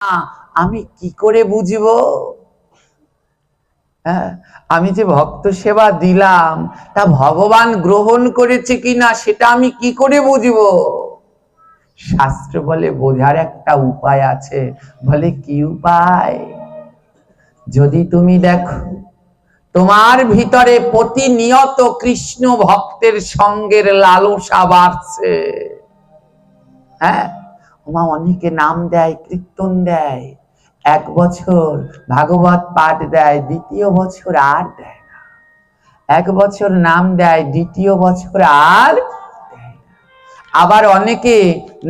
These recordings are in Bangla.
আমি কি করে বুঝবো? হ্যাঁ, আমি যে ভক্ত সেবা দিলাম তা ভগবান গ্রহণ করেছে কিনা সেটা আমি কি করে বুঝবো? শাস্ত্র বলে বোঝার একটা উপায় আছে। বলে কি উপায়? যদি তুমি দেখো তোমার ভিতরে প্রতিনিয়ত কৃষ্ণ ভক্তের সঙ্গের লালসা বাড়ছে। হ্যাঁ, ওমা অনেকে নাম দেয়, কীর্তন দেয়, এক বছর ভাগবত পাঠ দেয়, দ্বিতীয় বছর আর দেয় না। এক বছর নাম দেয়, দ্বিতীয় বছর আর দেয় না। আবার অনেকে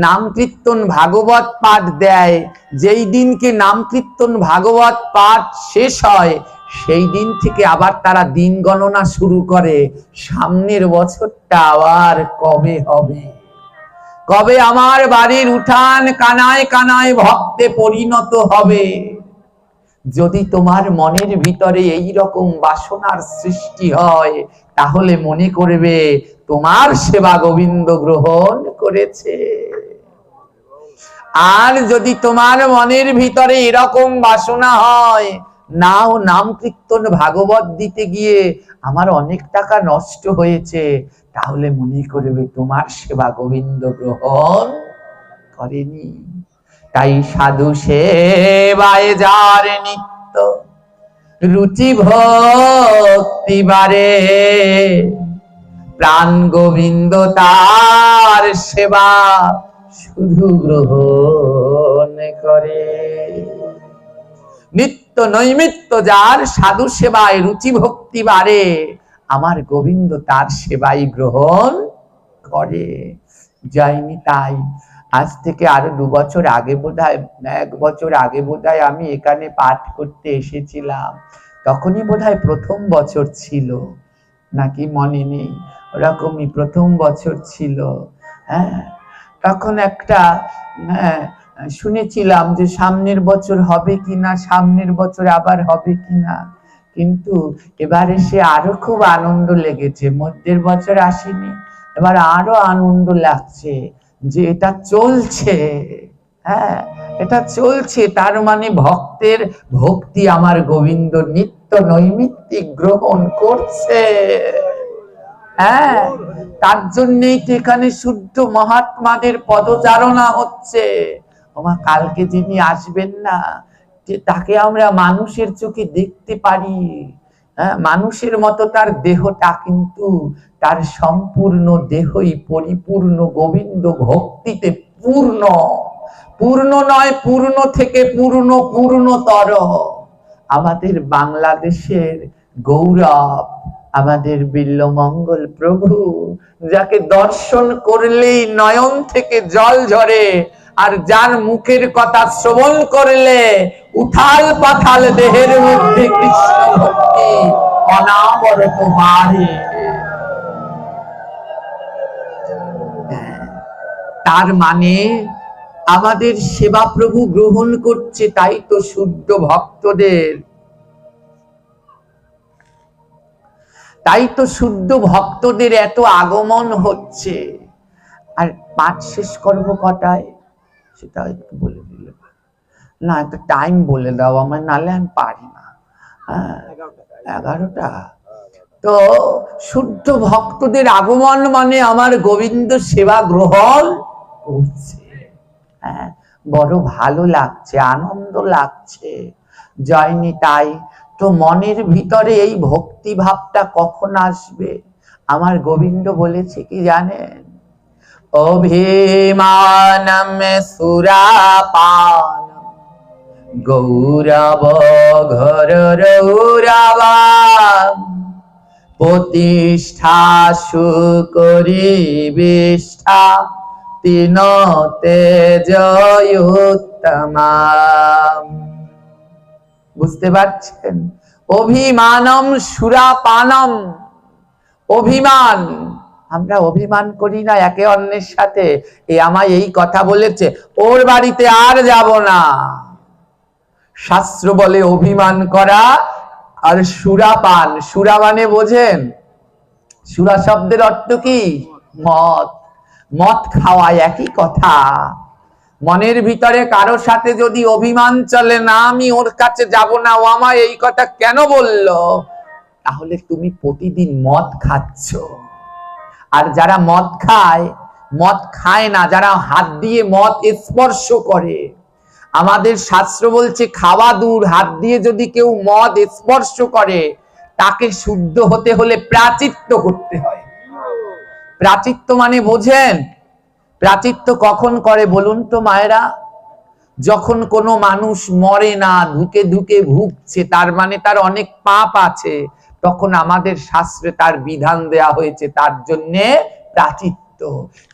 নাম কীর্তন ভাগবত পাঠ দেয়, যেই দিনকে নাম কীর্তন ভাগবত পাঠ শেষ হয় সেই দিন থেকে আবার তারা দিন গণনা শুরু করে, সামনের বছরটা আবার কবে হবে, কবে আমার বাড়ির উঠান কানায় কানায় ভক্তে পরিণত হবে। যদি তোমার মনের ভিতরে এই রকম বাসনার সৃষ্টি হয় তাহলে মনে করবে তোমার সেবা গোবিন্দ গ্রহণ করেছে। আর যদি তোমার মনের ভিতরে এরকম বাসনা হয়, নাও নাম কীর্তন ভাগবত দিতে গিয়ে আমার অনেক টাকা নষ্ট হয়েছে, তাহলে মনে করবে তোমার সেবা গোবিন্দ গ্রহণ করেনি। তাই সাধু সেবায় যার নিত্য রুচি ভক্তি বারে, প্রাণ গোবিন্দ তার সেবা শুধু গ্রহণ করে। নিত্য নৈমিত্য যার সাধু সেবায় রুচি ভক্তি বাড়ে, আমার গোবিন্দ তার সেবাই গ্রহণ করে। যাইনি তাই আজ থেকে আরো 2 বছর আগে বোধহয়, 1 বছর আগে বোধহয় আমি এখানে পাঠ করতে এসেছিলাম, তখনই বোধহয় প্রথম বছর ছিল নাকি মনে নেই, ওরকমই প্রথম বছর ছিল। হ্যাঁ, তখন একটা শুনেছিলাম যে সামনের বছর হবে কিনা, সামনের বছর আবার হবে কিনা, কিন্তু এবার এসে আরো খুব আনন্দ লেগেছে। মধ্যের বছর আসেনি, এবার আরো আনন্দ লাগছে যে এটা চলছে। হ্যাঁ, এটা চলছে, তার মানে ভক্তের ভক্তি আমার গোবিন্দ নিত্য নৈমিত্তিক গ্রহণ করছে। হ্যাঁ, তার জন্যই তো এখানে শুদ্ধ মহাত্মাদের পদচারণা হচ্ছে। ওমা কালকে যিনি আসবেন না, যে তাকে আমরা মানুষের চোখে দেখতে পারি, হ্যাঁ, মানুষের মতো তার দেহটা, কিন্তু তার সম্পূর্ণ দেহই পরিপূর্ণ গোবিন্দ ভক্তিতে পূর্ণ। পূর্ণ নয়, পূর্ণ থেকে পূর্ণ, পূর্ণতর। আমাদের বাংলাদেশের গৌরব আমাদের বিল্লমঙ্গল প্রভু, যাকে দর্শন করলেই নয়ন থেকে জল ঝরে, আর যার মুখের কথা শ্রবণ করলে উথাল পাথাল দেহের মধ্যে কৃষ্ণ ভক্তি অনাবরত বাড়ে। তার মানে আমাদের সেবা প্রভু গ্রহণ করছে, তাই তো শুদ্ধ ভক্তদের, তাই তো শুদ্ধ ভক্তদের এত আগমন হচ্ছে। আর পাঠ শেষ করবো কটায় সেটা একটু বলে দিলে না, একটা টাইম বলে দাও আমার, নালে আমি পারি না। 11টা। তো শুদ্ধ ভক্তদের আগমন মানে আমার গোবিন্দ সেবা গ্রহণ করছে। হ্যাঁ, বড় ভালো লাগছে, আনন্দ লাগছে। জয়নি তাই তো মনের ভিতরে এই ভক্তি ভাবটা কখন আসবে? আমার গোবিন্দ বলেছে কি জানেন? অভিমানম সুরাপান গৌরব ঘর রৌরবা, প্রতিষ্ঠা সুকরি বিষ্ঠা তিন তেজয়ুত্তমা। বুঝতে পারছেন? অভিমানম সুরাপানম, অভিমান, আমরা অভিমান করি না একে অন্যের সাথে, এ আমায় এই কথা বলেছে, ওর বাড়িতে আর যাব না। শাস্ত্র বলে অভিমান করা আর সুরাপান। সুরা মানে বোঝেন? সুরা শব্দের অর্থ কি? মদ। মদ খাওয়া একই কথা। মনের ভিতরে কারো সাথে যদি অভিমান চলে, না আমি ওর কাছে যাব না, ও আমায় এই কথা কেন বললো, তাহলে তুমি প্রতিদিন মদ খাচ্ছ। আর যারা মদ খায় না, যারা হাত দিয়ে মদ স্পর্শ করে, আমাদের শাস্ত্র বলছে খাওয়া দূর, হাত দিয়ে যদি কেউ মদ স্পর্শ করে তাকে শুদ্ধ হতে হলে প্রাচিত্য করতে হয়। প্রাচিত্য মানে বোঝেন? প্রাচিত্য কখন করে বলুন তো মায়েরা? যখন কোনো মানুষ মরে না, ধুকে ধুকে ভুগছে, তার মানে তার অনেক পাপ আছে, তখন আমাদের শাস্ত্রে তার বিধান দেয়া হয়েছে, তার জন্যে প্রাচিত্য।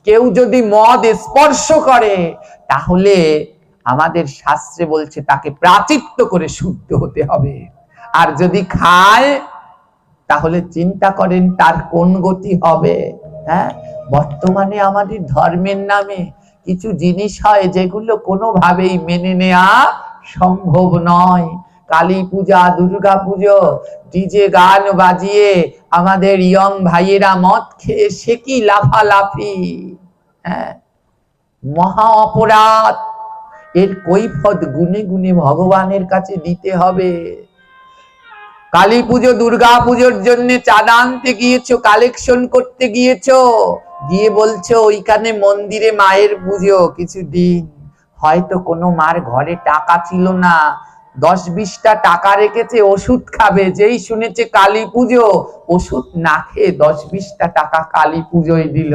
কেউ যদি মদ স্পর্শ করে তাহলে আমাদের শাস্ত্রে বলছে তাকে প্রাচিত্য করে শুদ্ধ হতে হবে। আর যদি খায় তাহলে চিন্তা করেন তার কোন গতি হবে। হ্যাঁ, বর্তমানে আমাদের ধর্মের নামে কিছু জিনিস হয় যেগুলো কোনোভাবেই মেনে নেওয়া সম্ভব নয়। কালী পূজা, দুর্গা পুজো, ডিজে গান বাজিয়ে আমাদের ইয়ং ভাইয়েরা মদ খেয়ে সে কি লাফালাফি, হ্যাঁ, মহা অপরাধ। এর কৈফত গুনে গুনে ভগবানের কাছে দিতে হবে। কালী পুজো, দুর্গা পুজোর জন্য চাঁদা আনতে গিয়েছো, কালেকশন করতে গিয়েছো, গিয়ে বলছো ওইখানে মন্দিরে মায়ের পুজো, কিছু দিন হয়তো কোনো মার ঘরে টাকা ছিল না, 10-20টা টাকা রেখেছে ওষুধ খাবে, যেই শুনেছে কালী পুজো ওষুধ না খেয়ে 10-20টা টাকা কালী পুজোয় দিল,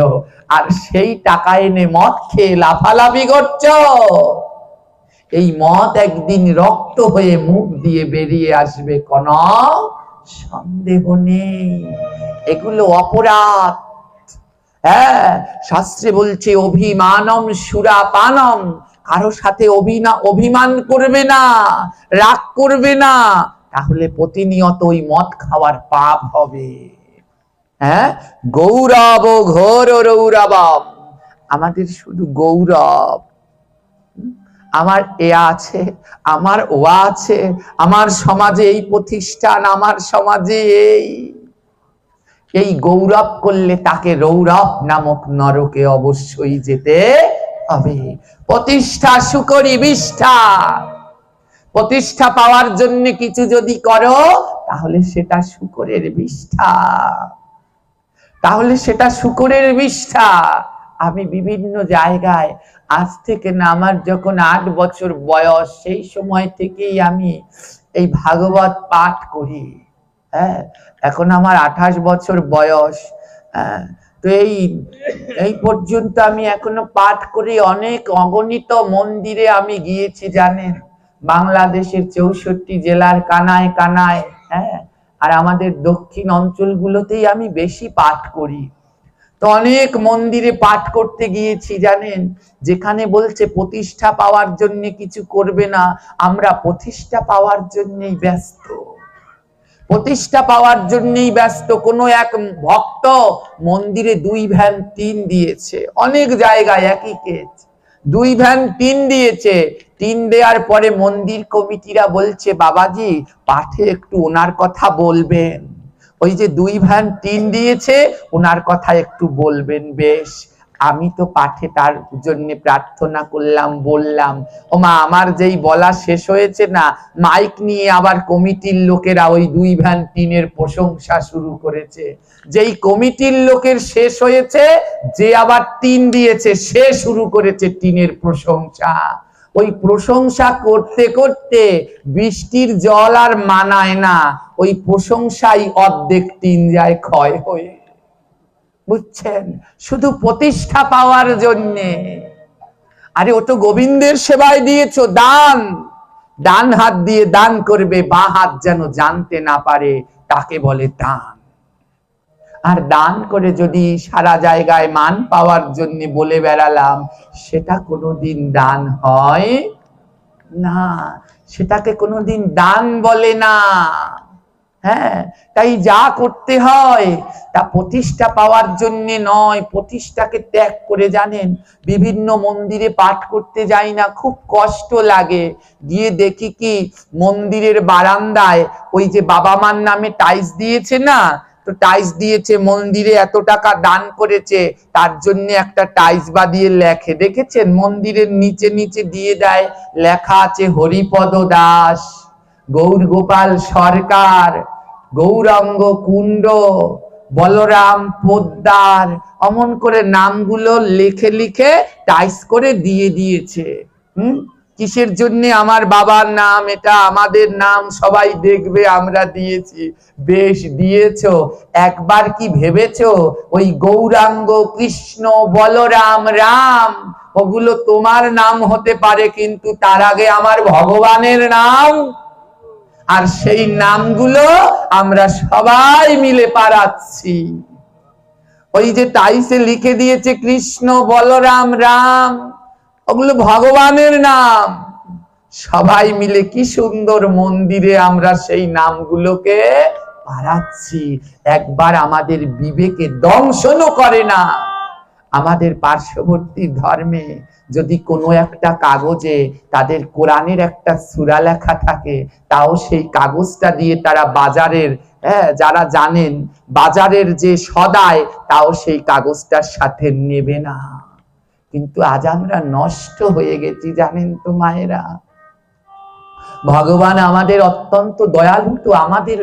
আর সেই টাকা এনে মদ খেয়ে লাফালাফি করছো। এই মদ একদিন রক্ত হয়ে মুখ দিয়ে বেরিয়ে আসবে, কোনো সন্দেহ নেই। এগুলো অপরাধ। হ্যাঁ, শাস্ত্রে বলছে অভিমানম সুরাপানম, কারো সাথে অভিমান করবে না, রাগ করবে না, তাহলে প্রতিনিয়ত ওই মদ খাওয়ার পাপ হবে। হ্যাঁ, গৌরব ঘোর রৌরবম, আমাদের শুধু গৌরব, আমার এ আছে, আমার ও আছে, আমার সমাজে এই প্রতিষ্ঠান, আমার সমাজে এই গৌরব করলে তাকে রৌরব নামক নরকে অবশ্যই যেতে হবে। প্রতিষ্ঠা সুকরি বিষ্ঠা, প্রতিষ্ঠা পাওয়ার জন্য কিছু যদি করো তাহলে সেটা শুকরের বিষ্ঠা, তাহলে সেটা শুকরের বিষ্ঠা। আমি বিভিন্ন জায়গায় আজ থেকে না, আমার যখন 8 বছর বয়স, সেই সময় থেকেই আমি এই ভাগবত পাঠ করি। হ্যাঁ, এখন আমার 28 বছর বয়স। হ্যাঁ, তো এই পর্যন্ত আমি এখনো পাঠ করি। অনেক অগণিত মন্দিরে আমি গিয়েছি জানেন, বাংলাদেশের 64 জেলার কানায় কানায়। হ্যাঁ, আর আমাদের দক্ষিণ অঞ্চলগুলোতেই আমি বেশি পাঠ করি। তো অনেক মন্দিরে পাঠ করতে গিয়েছি জানেন, যেখানে বলছে প্রতিষ্ঠা পাওয়ার জন্য কিছু করবে না, আমরা প্রতিষ্ঠা পাওয়ার জন্যই ব্যস্ত, প্রতিষ্ঠা পাওয়ার জন্যই ব্যস্ত। কোনো এক ভক্ত মন্দিরে 2 ভ্যান টিন দিয়েছে, অনেক জায়গায় একই কেস, 2 ভ্যান টিন দিয়েছে। টিন দেওয়ার পরে মন্দির কমিটিরা বলছে বাবাজি পাঠে একটু ওনার কথা বলবেন, ওই যে 2 ভ্যান টিন দিয়েছে ওনার কথা একটু বলবেন। বেশ, আমি তো পাঠে তার জন্য প্রার্থনা করলাম, বললাম। ও মা, আমার যেই বলা শেষ হয়েছে না, মাইক নিয়ে আবার কমিটির লোকেরা ওই 2 ভ্যান টিনের প্রশংসা শুরু করেছে। যেই কমিটির লোকের শেষ হয়েছে, যে আবার টিন দিয়েছে সে শুরু করেছে টিনের প্রশংসা। ওই প্রশংসা করতে করতে বৃষ্টির জল আর মানায় না, ওই প্রশংসাই অর্ধেক টিন যায় ক্ষয় হয়ে। বুঝছেন, শুধু প্রতিষ্ঠা পাওয়ার জন্যে। আরে ও তো গোবিন্দের সেবায় দিয়েছো দান, ডান হাত দিয়ে দান করবে, বাঁ হাত যেন জানতে না পারে, তাকে বলে দান। আর দান করে যদি সারা জায়গায় মান পাওয়ার জন্য বলে বেড়ালাম, সেটা কোনোদিন দান হয় না, সেটাকে কোনোদিন দান বলে না। হ্যাঁ, তাই যা করতে হয় তা প্রতিষ্ঠা পাওয়ার জন্য নয়, প্রতিষ্ঠাকে ত্যাগ করে। জানেন, বিভিন্ন মন্দিরে পাঠ করতে যাই না, খুব কষ্ট লাগে। গিয়ে দেখি কি মন্দিরের বারান্দায় ওই যে বাবা মার নামে টাইলস দিয়েছে না, তো টাইলস দিয়েছে, মন্দিরে এত টাকা দান করেছে, তার জন্য একটা টাইলস বাঁধিয়ে লেখে, দেখেছেন মন্দিরের নিচে নিচে দিয়ে দেয়, লেখা আছে হরিপদ দাস, গৌর গোপাল সরকার, গৌরাঙ্গ কুণ্ড, বলরাম পোদ্দার, অমন করে নামগুলো লিখে লিখে টাইস করে দিয়ে দিয়েছে। কিসের জন্য? আমার বাবার নাম, এটা আমাদের নাম, সবাই দেখবে আমরা দিয়েছি। বেশ দিয়েছো, একবার কি ভেবেছো ওই গৌরাঙ্গ, কৃষ্ণ, বলরাম, রাম ওগুলো তোমার নাম হতে পারে, কিন্তু তার আগে আমার ভগবানের নাম, আর সেই নামগুলো আমরা সবাই মিলে পাড়াচ্ছি। ওই যে টাইসে লিখে দিয়েছে কৃষ্ণ, বলরাম, রাম, ওগুলো ভগবানের নাম। সবাই মিলে কি সুন্দর মন্দিরে আমরা সেই নামগুলোকে পাড়াচ্ছি। একবার আমাদের বিবেকে দংশনও করে না। আমাদের পার্শ্ববর্তী ধর্মে যদি কোনো একটা কাগজে তাদের কোরআনের একটা সূরা লেখা থাকে, তাও সেই কাগজটা দিয়ে তারা বাজারের, যারা জানেন বাজারের যে সদায়, তাও সেই কাগজটার সাথে নেবে না। কিন্তু আজ আমরা নষ্ট হয়ে গেছি, জানেন তো মায়েরা। ভগবান আমাদের অত্যন্ত দয়ালু, তো আমাদের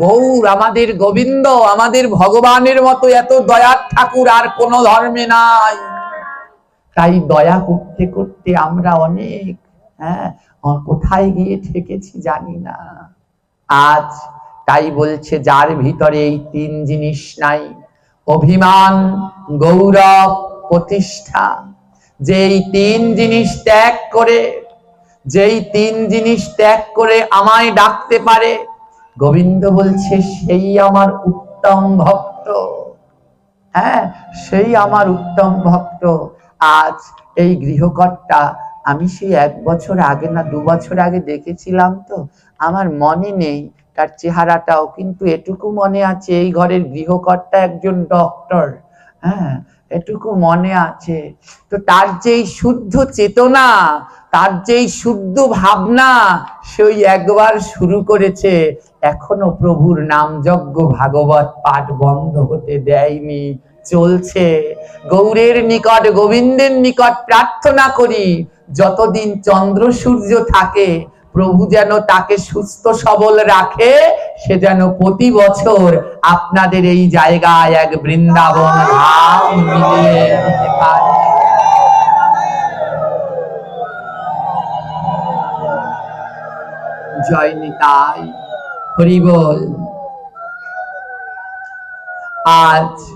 গৌর, আমাদের গোবিন্দ, আমাদের ভগবানের মতো এত দয়ার ঠাকুর আর কোন ধর্মে নাই। তাই দয়া করতে করতে আমরা অনেক কোথায় গিয়ে ঠেকেছি জানি না। আজ তাই বলছে, যার ভিতরে এই তিন জিনিস নাই, অভিমান, গৌরব, প্রতিষ্ঠা, যেই তিন জিনিস ত্যাগ করে, যেই তিন জিনিস ত্যাগ করে আমায় ডাকতে পারে, গোবিন্দ বলছে সেই আমার উত্তম ভক্ত। সেই আমার উত্তম ভক্ত। আজ এই গৃহকর্তা, আমি সেই 1 বছর আগে না 2 বছর আগে দেখেছিলাম, তো আমার মনে নেই তার চেহারাটাও, কিন্তু এটুকু মনে আছে এই ঘরের গৃহকর্তা একজন ডক্টর। এটুকু মনে আছে। তো তার যেই শুদ্ধ চেতনা, তার যেই শুদ্ধ ভাবনা, সেই একবার শুরু করেছে, এখনো প্রভুর নাম যজ্ঞ ভাগবত পাঠ বন্ধ হতে দেয়নি, চলছে। গৌরের নিকট, গোবিন্দের নিকট প্রার্থনা করি, যতদিন চন্দ্র সূর্য থাকে প্রভু যেন তাকে সুস্থ সবল রাখে, সে যেন প্রতি বছর আপনাদের এই জায়গায় এক বৃন্দাবন ধাম মিলিয়ে দিতে পারে। জয় নিতাই, হরি বল। আজ